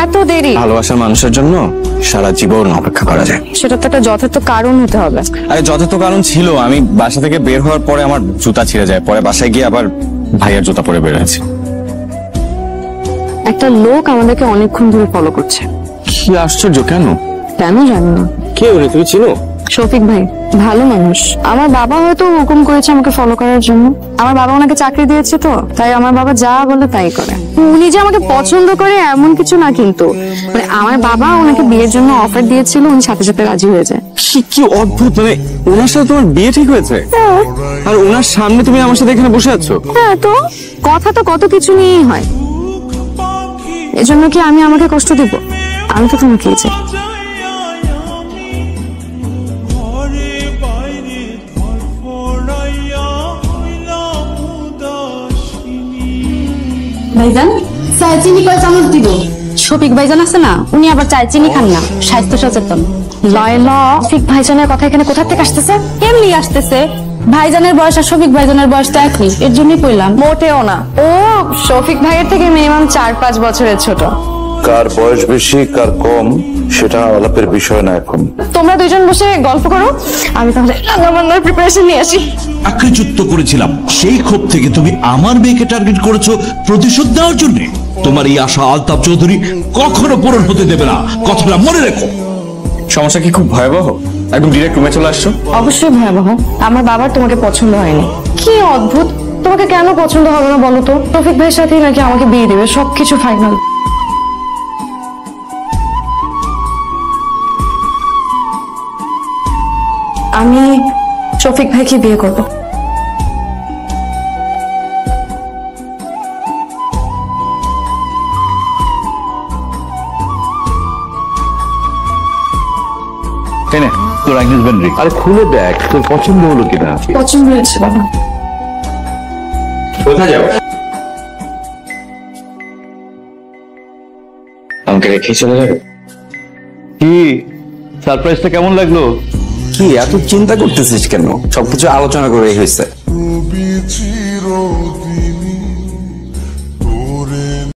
এত দেরি? ভালোবাসার মানুষের জন্য সারা জীবন অপেক্ষা করা যায়। সেটা তো একটা যথার্থ কারণ হতে হবে। আরে যথার্থ কারণ ছিল, আমি বাসা থেকে বের হওয়ার পরে আমার জুতা ছিঁড়ে যায়, পরে বাসায় গিয়ে আবার ভাইয়ের জুতা পরে বের হয়েছে। একটা লোক আমাদেরকে অনেকক্ষণ ধরে ফলো করছে। কি আশ্চর্য, কেন? কেন জানি না। কে উনি, তুমি চিনো? শফিক ভাই ভালো মানুষ। আমার বাবা হয়তো হুকুম করেছে আমাকে ফলো করার জন্য। আমার বাবা ওনাকে চাকরি দিয়েছে, তো তাই আমার বাবা যা বলে তাই করে। উনি যে আমাকে পছন্দ করে এমন কিছু না, কিন্তু মানে আমার বাবা ওনাকে বিয়ের জন্য অফার দিয়েছিল, উনি সাথে সাথে রাজি হয়ে যায়। কি অদ্ভুত, মানে ওনার সাথে তোমার বিয়ে ঠিক হয়েছে? আর ওনার সামনে তুমি আমার সাথে এখানে বসে আছো? হ্যাঁ, তো কথা তো কত কিছু নিয়েই হয়। এজন্য কি আমি আমাকে কষ্ট দিব? আমি তো তোমাকেই চাই। ভাইজান চাই চিনি কয় চামচ দিব? শফিক ভাইজান আছে না, উনি আবার চাই চিনি খান না, স্বাস্থ্য সচেতন। শফিক ভাইজানের কথা এখানে কোথা থেকে আসতেছে? এমনি আসতেছে। ভাইজানের বয়স আর শফিক ভাইজানের বয়স তো একই, এর জন্যই কইলাম। মোটেও না, ও শফিক ভাইয়ের থেকে মিনিমাম 4-5 বছরের ছোট। কার বয়স বেশি কার কম সেটা আলাপের বিষয় না এখন। তোমরা দুইজন বসে গল্প করো, আমি তাহলে রান্নাবান্নার প্রিপারেশন নিয়ে আসি। চাকরিচ্যুত করেছিলাম, সেই ক্ষোভ থেকে তুমি আমার মেয়েকে টার্গেট করেছো প্রতিশোধ দেওয়ার জন্য। তোমার এই আশা আলতাফ চৌধুরী কখনো পূরণ হতে দেবে না, কথাটা মনে রেখো। সমস্যা কি খুব ভয়াবহ? একদম ডিরেক্ট রুমে চলে আসছো? অবশ্যই ভয়াবহ। আমার বাবার তোমাকে পছন্দ হয়নি। কি অদ্ভুত, তোমাকে কেন পছন্দ হবে না বলো তো? শফিক ভাইয়ের সাথেই নাকি আমাকে বিয়ে দেবে, সবকিছু ফাইনাল। আমি শফিক ভাইকে বিয়ে করব। তোর এঙ্গেজমেন্ট রিং, আরে খুলে দেখ তোর পছন্দ হলো কিনা। পছন্দ হয়েছে বাবা। কোথায় যাও? আমাকে রেখে চলে যাবে? কি সারপ্রাইজটা কেমন লাগলো? কি এত চিন্তা করতেছিস কেন? সবকিছু আলোচনা করে হয়েছে।